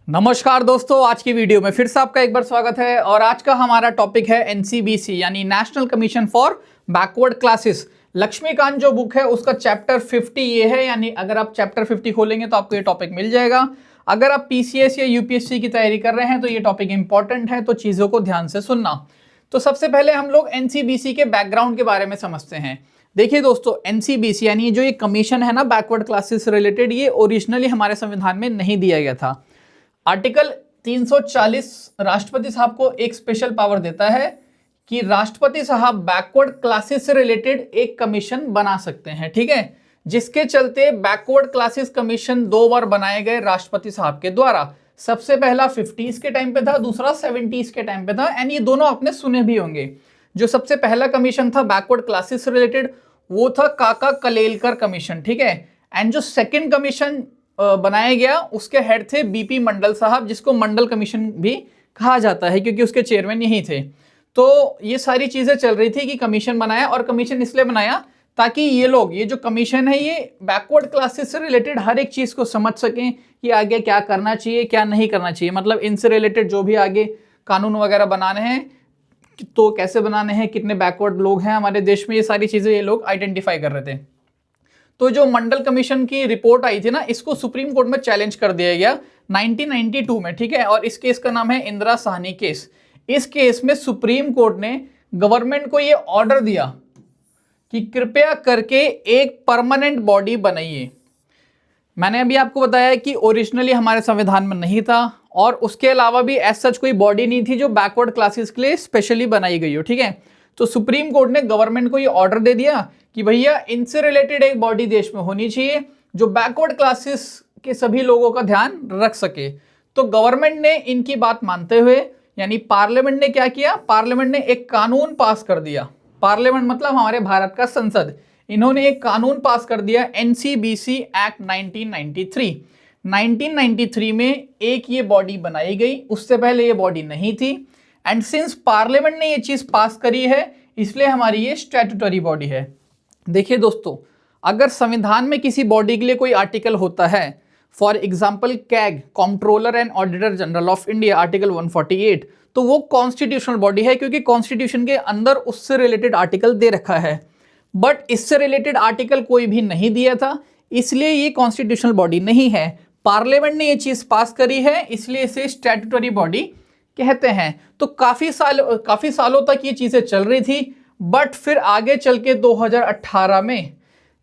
नमस्कार दोस्तों, आज की वीडियो में फिर से आपका एक बार स्वागत है। और आज का हमारा टॉपिक है एनसीबीसी यानी national commission for backward classes. Laxmikanth जो बुक है उसका चैप्टर 50 ये है, यानी अगर आप चैप्टर 50 खोलेंगे तो आपको ये टॉपिक मिल जाएगा। अगर आप पीसीएस या यूपीएससी की तैयारी कर रहे हैं तो ये टॉपिक इंपॉर्टेंट है, तो चीज़ों को ध्यान से सुनना। तो सबसे पहले हम लोग एनसीबीसी के बैकग्राउंड के बारे में समझते हैं। देखिए दोस्तों, एनसीबीसी यानी जो ये कमीशन है ना बैकवर्ड क्लासेस से रिलेटेड, ये ओरिजिनली हमारे संविधान में नहीं दिया गया था। आर्टिकल 340 राष्ट्रपति साहब को एक स्पेशल पावर देता है कि राष्ट्रपति साहब बैकवर्ड क्लासेस से रिलेटेड एक कमीशन बना सकते हैं, ठीक है। जिसके चलते बैकवर्ड क्लासेस कमीशन 2 बार बनाए गए राष्ट्रपति साहब के द्वारा। सबसे पहला 50s के टाइम पे था, दूसरा 70s के टाइम पे था, एंड ये दोनों आपने सुने भी होंगे। जो सबसे पहला कमीशन था बैकवर्ड क्लासेस से रिलेटेड वो था काका कलेलकर कमीशन, ठीक है। एंड जो सेकेंड कमीशन बनाया गया उसके हेड थे बीपी मंडल साहब, जिसको मंडल कमीशन भी कहा जाता है क्योंकि उसके चेयरमैन यही थे। तो ये सारी चीजें चल रही थी कि कमीशन बनाया, और कमीशन इसलिए बनाया ताकि ये जो कमीशन है ये बैकवर्ड क्लासेस से रिलेटेड हर एक चीज को समझ सकें कि आगे क्या करना चाहिए क्या नहीं करना चाहिए। मतलब इनसे रिलेटेड जो भी आगे कानून वगैरह बनाने हैं तो कैसे बनाने हैं, कितने बैकवर्ड लोग हैं हमारे देश में, ये सारी चीजें ये लोग आइडेंटिफाई कर रहे थे। तो जो मंडल कमीशन की रिपोर्ट आई थी ना, इसको सुप्रीम कोर्ट में चैलेंज कर दिया गया 1992 में, ठीक है। और इस केस का नाम है इंदिरा साहनी केस। इस केस में सुप्रीम कोर्ट ने गवर्नमेंट को ये ऑर्डर दिया कि कृपया करके एक परमानेंट बॉडी बनाइए। मैंने अभी आपको बताया कि ओरिजिनली हमारे संविधान में नहीं था, और उसके अलावा भी एज सच कोई बॉडी नहीं थी जो बैकवर्ड क्लासेस के लिए स्पेशली बनाई गई हो, ठीक है। तो सुप्रीम कोर्ट ने गवर्नमेंट को ये ऑर्डर दे दिया कि भैया इनसे रिलेटेड एक बॉडी देश में होनी चाहिए जो बैकवर्ड क्लासेस के सभी लोगों का ध्यान रख सके। तो गवर्नमेंट ने इनकी बात मानते हुए, यानी पार्लियामेंट ने क्या किया, पार्लियामेंट ने एक कानून पास कर दिया। पार्लियामेंट मतलब हमारे भारत का संसद। इन्होंने एक कानून पास कर दिया एनसीबीसी एक्ट 1993। 1993 में एक ये बॉडी बनाई गई, उससे पहले ये बॉडी नहीं थी। एंड सिंस पार्लियामेंट ने ये चीज पास करी है इसलिए हमारी ये स्टैट्यूटरी बॉडी है। देखिए दोस्तों, अगर संविधान में किसी बॉडी के लिए कोई आर्टिकल होता है, for example CAG, controller and auditor general of India, article 148, तो वो कॉन्स्टिट्यूशनल बॉडी है क्योंकि कॉन्स्टिट्यूशन के अंदर उससे रिलेटेड आर्टिकल दे रखा है। बट इससे रिलेटेड आर्टिकल कोई भी नहीं दिया था, इसलिए ये कॉन्स्टिट्यूशनल बॉडी नहीं है। पार्लियामेंट ने ये चीज पास करी है इसलिए इसे स्टैट्यूटरी बॉडी कहते हैं। तो काफी सालों तक ये चीजें चल रही थी, बट फिर आगे चल के 2018 में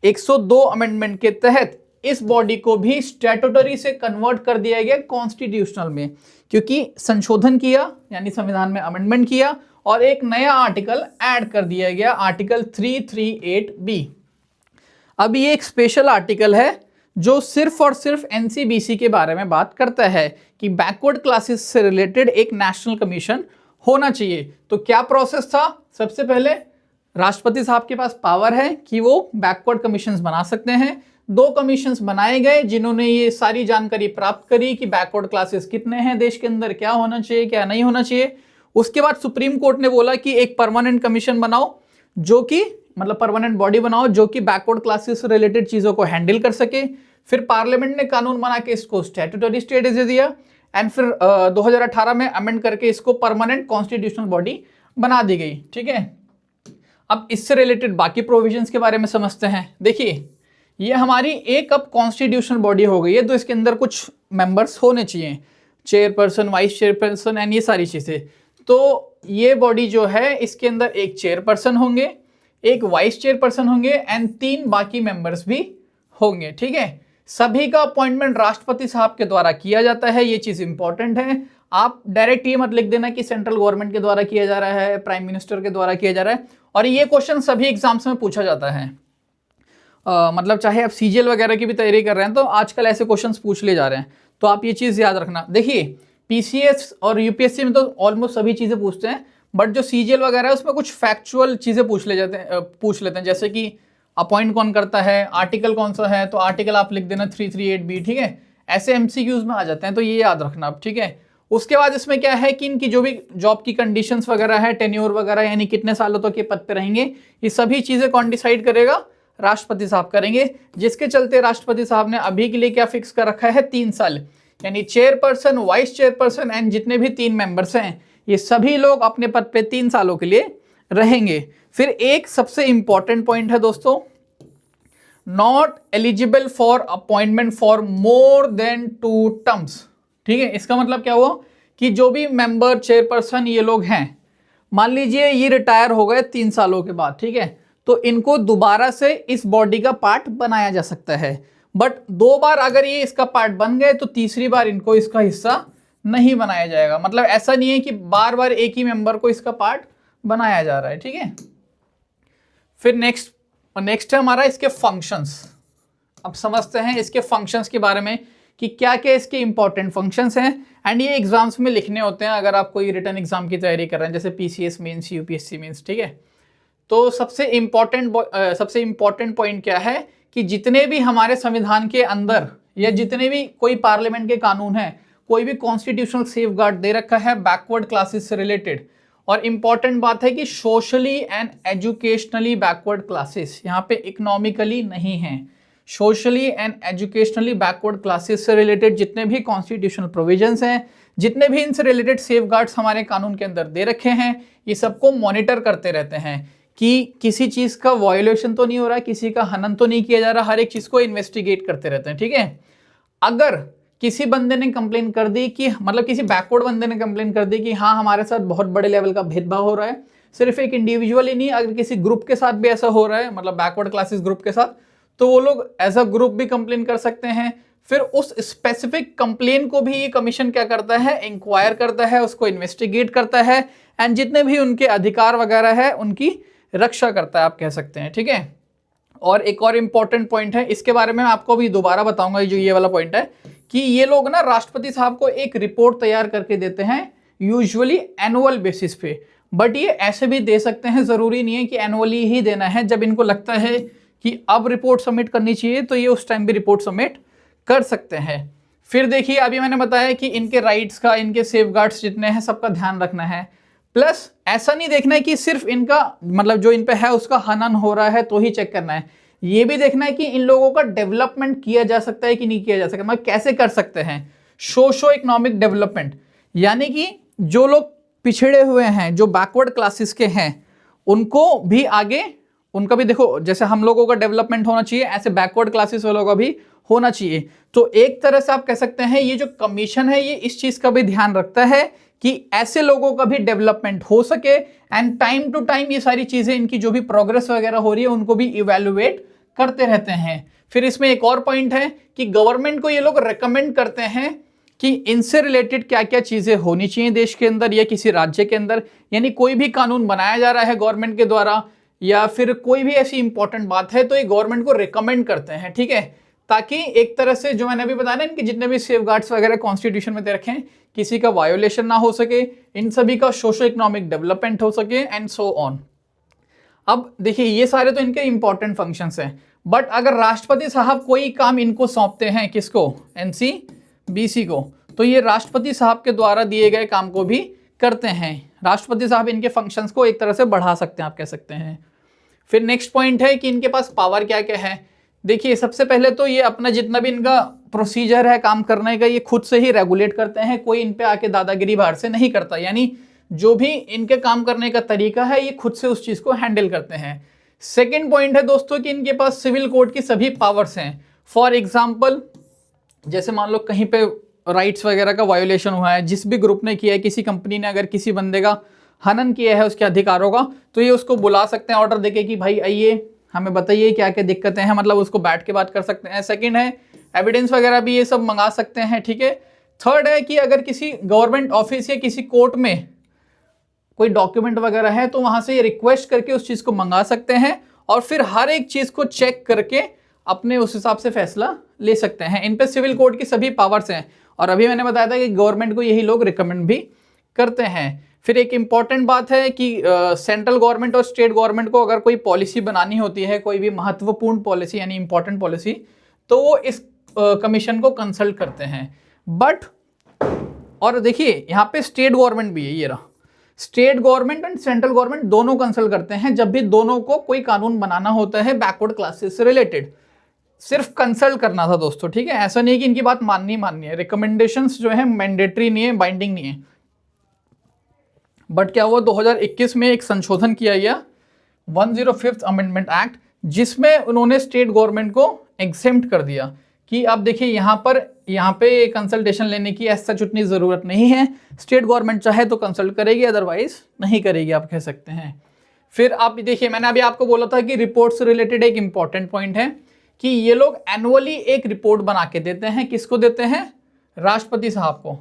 102 अमेंडमेंट के तहत इस बॉडी को भी स्टैट्यूटरी से कन्वर्ट कर दिया गया कॉन्स्टिट्यूशनल में, क्योंकि संशोधन किया यानी संविधान में अमेंडमेंट किया और एक नया आर्टिकल ऐड कर दिया गया, आर्टिकल 338B। अब ये एक स्पेशल आर्टिकल है जो सिर्फ और सिर्फ एनसीबीसी के बारे में बात करता है कि बैकवर्ड क्लासेस से रिलेटेड एक नेशनल कमीशन होना चाहिए। तो क्या प्रोसेस था, सबसे पहले राष्ट्रपति साहब के पास पावर है कि वो बैकवर्ड कमीशंस बना सकते हैं। 2 कमीशंस बनाए गए जिन्होंने ये सारी जानकारी प्राप्त करी कि बैकवर्ड क्लासेस कितने हैं देश के अंदर, क्या होना चाहिए क्या नहीं होना चाहिए। उसके बाद सुप्रीम कोर्ट ने बोला कि एक परमानेंट कमीशन बनाओ, जो कि मतलब परमानेंट बॉडी बनाओ जो कि बैकवर्ड क्लासेस से रिलेटेड चीजों को हैंडल कर सके। फिर पार्लियामेंट ने कानून बना के इसको स्टैट्यूटरी स्टेटस दे दिया, एंड फिर 2018 में अमेंड करके इसको परमानेंट कॉन्स्टिट्यूशनल बॉडी बना दी गई, ठीक है। अब इससे रिलेटेड बाकी प्रोविजंस के बारे में समझते हैं। देखिए, ये हमारी एक अब कॉन्स्टिट्यूशनल बॉडी हो गई है, तो इसके अंदर कुछ मेंबर्स होने चाहिए, चेयरपर्सन, वाइस चेयरपर्सन एंड ये सारी चीजें। तो ये बॉडी जो है इसके अंदर एक चेयरपर्सन होंगे, एक वाइस चेयरपर्सन होंगे एंड 3 बाकी मेंबर्स भी होंगे, ठीक है। सभी का अपॉइंटमेंट राष्ट्रपति साहब के द्वारा किया जाता है, ये चीज इंपॉर्टेंट है। आप डायरेक्ट ये मत लिख देना कि सेंट्रल गवर्नमेंट के द्वारा किया जा रहा है, प्राइम मिनिस्टर के द्वारा किया जा रहा है। और ये क्वेश्चन सभी एग्जाम्स में पूछा जाता है। मतलब चाहे आप सीजीएल वगैरह की भी तैयारी कर रहे हैं तो आजकल ऐसे क्वेश्चंस पूछ ले जा रहे हैं, तो आप ये चीज याद रखना। देखिए, पीसीएस और यूपीएससी में तो ऑलमोस्ट सभी चीजें पूछते हैं, बट जो सीजीएल वगैरह है उसमें कुछ फैक्चुअल चीजें पूछ लेते हैं, जैसे कि अपॉइंट कौन करता है, आर्टिकल कौन सा है, तो आर्टिकल आप लिख देना 338B, ठीक है। ऐसे एमसीक्यूज में आ जाते हैं, तो ये याद रखना आप, ठीक है। उसके बाद इसमें क्या है कि इनकी जो भी जॉब की कंडीशंस वगैरह है, टेन्योर वगैरह यानी कितने सालों तक ये पद पे रहेंगे, ये सभी चीजें कौन डिसाइड करेगा, राष्ट्रपति साहब करेंगे। जिसके चलते राष्ट्रपति साहब ने अभी के लिए क्या फिक्स कर रखा है, 3 साल। यानी चेयरपर्सन, वाइस चेयरपर्सन एंड जितने भी 3 मेंबर्स हैं, ये सभी लोग अपने पद पे 3 सालों के लिए रहेंगे। फिर एक सबसे इंपॉर्टेंट पॉइंट है दोस्तों, not eligible for appointment for more than 2 terms. ठीक है, इसका मतलब क्या हुआ कि जो भी मेंबर, चेयरपर्सन ये लोग हैं, मान लीजिए ये रिटायर हो गए 3 सालों के बाद, ठीक है, तो इनको दोबारा से इस बॉडी का पार्ट बनाया जा सकता है। बट 2 बार अगर ये इसका पार्ट बन गए तो तीसरी बार इनको इसका हिस्सा नहीं बनाया जाएगा। मतलब ऐसा नहीं है कि बार बार एक ही मेंबर को इसका पार्ट बनाया जा रहा है। ठीक है, फिर नेक्स्ट है हमारा इसके फंक्शंस। अब समझते हैं इसके फंक्शंस के बारे में कि क्या क्या इसके इंपॉर्टेंट फंक्शंस हैं, एंड ये एग्जाम्स में लिखने होते हैं अगर आप कोई रिटन एग्जाम की तैयारी कर रहे हैं, जैसे पीसीएस मेंस, यूपीएससी मेंस। ठीक है, तो सबसे इंपॉर्टेंट पॉइंट क्या है कि जितने भी हमारे संविधान के अंदर या जितने भी कोई पार्लियामेंट के कानून है, कोई भी कॉन्स्टिट्यूशनल सेफगार्ड दे रखा है बैकवर्ड क्लासेस से रिलेटेड। और इंपॉर्टेंट बात है कि socially and educationally backward classes, यहाँ पे इकोनॉमिकली नहीं है, socially and educationally backward classes से रिलेटेड जितने भी कॉन्स्टिट्यूशनल प्रोविजंस हैं, जितने भी इनसे रिलेटेड सेफगार्ड्स हमारे कानून के अंदर दे रखे हैं, ये सबको मॉनिटर करते रहते हैं कि किसी चीज़ का वायोलेशन तो नहीं हो रहा, किसी का हनन तो नहीं किया जा रहा, हर एक चीज़ को इन्वेस्टिगेट करते रहते हैं। ठीक है, अगर किसी बंदे ने कंप्लेन कर दी कि मतलब किसी बैकवर्ड बंदे ने कंप्लेन कर दी कि हाँ हमारे साथ बहुत बड़े लेवल का भेदभाव हो रहा है, सिर्फ एक इंडिविजुअल ही नहीं, अगर किसी ग्रुप के साथ भी ऐसा हो रहा है, मतलब बैकवर्ड क्लासेस ग्रुप के साथ, तो वो लोग एज अ ग्रुप भी कंप्लेन कर सकते हैं। फिर उस स्पेसिफिक कंप्लेन को भी ये कमीशन क्या करता है, इंक्वायर करता है, उसको इन्वेस्टिगेट करता है, एंड जितने भी उनके अधिकार वगैरह है उनकी रक्षा करता है, आप कह सकते हैं। ठीक है, और एक और इम्पॉर्टेंट पॉइंट है, इसके बारे में आपको भी दोबारा बताऊंगा, जो ये वाला पॉइंट है कि ये लोग ना राष्ट्रपति साहब को एक रिपोर्ट तैयार करके देते हैं, यूजुअली एनुअल बेसिस पे। बट ये ऐसे भी दे सकते हैं, जरूरी नहीं है कि एनुअली ही देना है। जब इनको लगता है कि अब रिपोर्ट सबमिट करनी चाहिए तो ये उस टाइम भी रिपोर्ट सबमिट कर सकते हैं। फिर देखिए, अभी मैंने बताया कि इनके राइट्स का, इनके सेफगार्ड्स जितने हैं सबका ध्यान रखना है। प्लस ऐसा नहीं देखना है कि सिर्फ इनका मतलब जो इन पे है उसका हनन हो रहा है तो ही चेक करना है, ये भी देखना है कि इन लोगों का डेवलपमेंट किया जा सकता है कि नहीं किया जा सकता। मतलब कैसे कर सकते हैं, सोशो इकोनॉमिक डेवलपमेंट, यानी कि जो लोग पिछड़े हुए हैं, जो बैकवर्ड क्लासेस के हैं, उनको भी आगे, उनका भी देखो, जैसे हम लोगों का डेवलपमेंट होना चाहिए, ऐसे बैकवर्ड क्लासेस वालों का भी होना चाहिए। तो एक तरह से आप कह सकते हैं ये जो कमीशन है ये इस चीज का भी ध्यान रखता है कि ऐसे लोगों का भी डेवलपमेंट हो सके, एंड टाइम टू टाइम ये सारी चीजें, इनकी जो भी प्रोग्रेस वगैरह हो रही है उनको भी इवेलुएट करते रहते हैं। फिर इसमें एक और पॉइंट है कि गवर्नमेंट को ये लोग रेकमेंड करते हैं कि इनसे रिलेटेड क्या क्या चीजें होनी चाहिए देश के अंदर या किसी राज्य के अंदर, यानी कोई भी कानून बनाया जा रहा है गवर्नमेंट के द्वारा या फिर कोई भी ऐसी इंपॉर्टेंट बात है तो ये गवर्नमेंट को रिकमेंड करते हैं। ठीक है, ताकि एक तरह से जो मैंने अभी बताया ना, इनके जितने भी सेफगार्ड्स वगैरह कॉन्स्टिट्यूशन में दे रखे हैं, किसी का वायोलेशन ना हो सके, इन सभी का सोशो इकोनॉमिक डेवलपमेंट हो सके, एंड सो ऑन। अब देखिए, ये सारे तो इनके इंपॉर्टेंट फंक्शंस हैं, बट अगर राष्ट्रपति साहब कोई काम इनको सौंपते हैं, किसको, एनसीबीसी को, तो ये राष्ट्रपति साहब के द्वारा दिए गए काम को भी करते हैं। राष्ट्रपति साहब इनके फंक्शंस को एक तरह से बढ़ा सकते हैं, आप कह सकते हैं। फिर नेक्स्ट पॉइंट है कि इनके पास पावर क्या क्या है। देखिए, सबसे पहले तो ये अपना जितना भी इनका प्रोसीजर है काम करने का, ये खुद से ही रेगुलेट करते हैं, कोई इन पे आके दादागिरी बाहर से नहीं करता, यानी जो भी इनके काम करने का तरीका है ये खुद से उस चीज को हैंडल करते हैं। सेकेंड पॉइंट है दोस्तों कि इनके पास सिविल कोड की सभी पावर्स हैं। फॉर एग्जाम्पल, जैसे मान लो कहीं पे राइट्स वगैरह का वायोलेशन हुआ है, जिस भी ग्रुप ने किया है, किसी कंपनी ने अगर किसी बंदे का हनन किया है उसके अधिकारों का, तो ये उसको बुला सकते हैं ऑर्डर देके कि भाई आइए हमें बताइए क्या क्या दिक्कतें हैं, मतलब उसको बैठ के बात कर सकते हैं। सेकंड है एविडेंस वगैरह भी ये सब मंगा सकते हैं। ठीक है, थर्ड है कि अगर किसी गवर्नमेंट ऑफिस या किसी कोर्ट में कोई डॉक्यूमेंट वगैरह है तो वहां से ये रिक्वेस्ट करके उस चीज को मंगा सकते हैं, और फिर हर एक चीज को चेक करके अपने उस हिसाब से फैसला ले सकते हैं। इन पे सिविल कोड की सभी पावर्स हैं, और अभी मैंने बताया था कि गवर्नमेंट को यही लोग रिकमेंड भी करते हैं। फिर एक इंपॉर्टेंट बात है कि सेंट्रल गवर्नमेंट और स्टेट गवर्नमेंट को अगर कोई पॉलिसी बनानी होती है, कोई भी महत्वपूर्ण पॉलिसी यानी इंपॉर्टेंट पॉलिसी, तो वो इस कमीशन को कंसल्ट करते हैं। बट और देखिए यहाँ पे स्टेट गवर्नमेंट भी है, ये रहा, state government and central government दोनों कंसल्ट करते हैं जब भी दोनों को कोई कानून बनाना होता है बैकवर्ड क्लासेस से रिलेटेड। सिर्फ कंसल्ट करना था दोस्तों, ठीक है। ऐसा नहीं है कि इनकी बात माननी है। रिकमेंडेशंस जो है मैंडेटरी नहीं है, बाइंडिंग नहीं है। बट क्या हुआ, 2021 में एक संशोधन किया गया 105th अमेंडमेंट एक्ट, जिसमें उन्होंने स्टेट गवर्नमेंट को एग्जेम्प्ट कर दिया कि अब देखिए यहाँ पे कंसल्टेशन लेने की ऐसा उतनी ज़रूरत नहीं है। स्टेट गवर्नमेंट चाहे तो कंसल्ट करेगी, अदरवाइज नहीं करेगी, आप कह सकते हैं। फिर आप देखिए, मैंने अभी आपको बोला था कि रिपोर्ट से रिलेटेड एक इंपॉर्टेंट पॉइंट है कि ये लोग एनुअली एक रिपोर्ट बना के देते हैं। किसको देते हैं? राष्ट्रपति साहब को।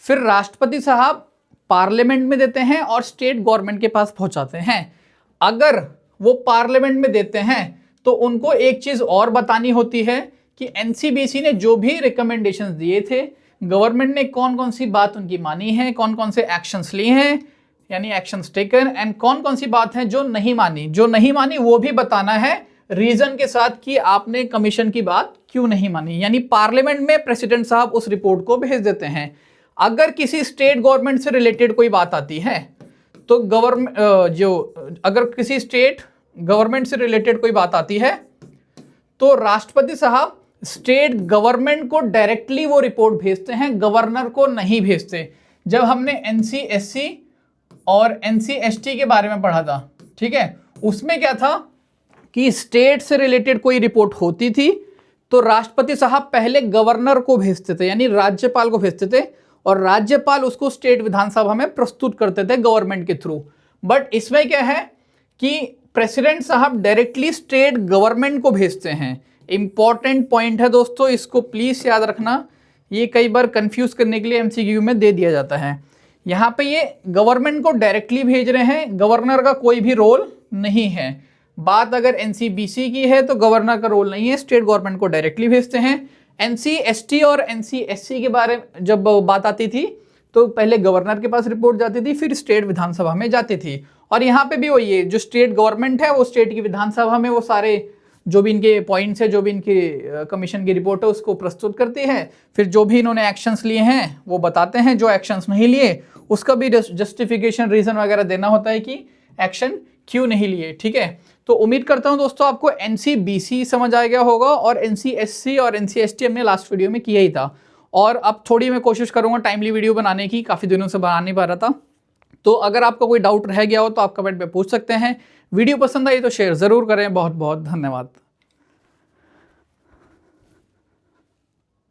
फिर राष्ट्रपति साहब पार्लियामेंट में देते हैं और स्टेट गवर्नमेंट के पास पहुंचाते हैं। अगर वो पार्लियामेंट में देते हैं तो उनको एक चीज और बतानी होती है कि एनसीबीसी ने जो भी रिकमेंडेशंस दिए थे, गवर्नमेंट ने कौन कौन सी बात उनकी मानी है, कौन कौन से एक्शंस लिए हैं, यानी एक्शंस टेकन, एंड कौन कौन सी बात है जो नहीं मानी। जो नहीं मानी वो भी बताना है रीजन के साथ कि आपने कमीशन की बात क्यों नहीं मानी। यानी पार्लियामेंट में प्रेसिडेंट साहब उस रिपोर्ट को भेज देते हैं। अगर किसी स्टेट गवर्नमेंट से रिलेटेड कोई बात आती है तो अगर किसी स्टेट गवर्नमेंट से रिलेटेड कोई बात आती है तो राष्ट्रपति साहब स्टेट गवर्नमेंट को डायरेक्टली वो रिपोर्ट भेजते हैं, गवर्नर को नहीं भेजते। जब हमने एनसीएससी और एनसीएसटी के बारे में पढ़ा था, ठीक है, उसमें क्या था कि स्टेट से रिलेटेड कोई रिपोर्ट होती थी तो राष्ट्रपति साहब पहले गवर्नर को भेजते थे, यानी राज्यपाल को भेजते थे, और राज्यपाल उसको स्टेट विधानसभा में प्रस्तुत करते थे गवर्नमेंट के थ्रू। बट इसमें क्या है कि प्रेसिडेंट साहब डायरेक्टली स्टेट गवर्नमेंट को भेजते हैं। इंपॉर्टेंट पॉइंट है दोस्तों, इसको प्लीज याद रखना। ये कई बार कंफ्यूज करने के लिए एमसीक्यू में दे दिया जाता है। यहाँ पे ये गवर्नमेंट को डायरेक्टली भेज रहे हैं, गवर्नर का कोई भी रोल नहीं है। बात अगर एनसीबीसी की है तो गवर्नर का रोल नहीं है, स्टेट गवर्नमेंट को डायरेक्टली भेजते हैं। एनसीएसटी और एनसीएससी के बारे में जब बात आती थी तो पहले गवर्नर के पास रिपोर्ट जाती थी, फिर स्टेट विधानसभा में जाती थी। और यहाँ पे भी वही है, जो स्टेट गवर्नमेंट है वो स्टेट की विधानसभा में वो सारे जो भी इनके पॉइंट्स है, जो भी इनके कमीशन की रिपोर्ट है उसको प्रस्तुत करती है। फिर जो भी इन्होंने एक्शंस लिए हैं वो बताते हैं, जो एक्शंस नहीं लिए उसका भी जस्टिफिकेशन, रीजन वगैरह देना होता है कि एक्शन क्यों नहीं लिए, ठीक है। तो उम्मीद करता हूं दोस्तों आपको एनसीबीसी समझ आ गया होगा, और एनसीएससी और एनसीएसटी हमने लास्ट वीडियो में किया ही था। और अब थोड़ी मैं कोशिश करूंगा टाइमली वीडियो बनाने की, काफ़ी दिनों से बना नहीं पा रहा था। तो अगर आपका कोई डाउट रह गया हो तो आप कमेंट में पूछ सकते हैं। वीडियो पसंद आई तो शेयर ज़रूर करें। बहुत बहुत धन्यवाद।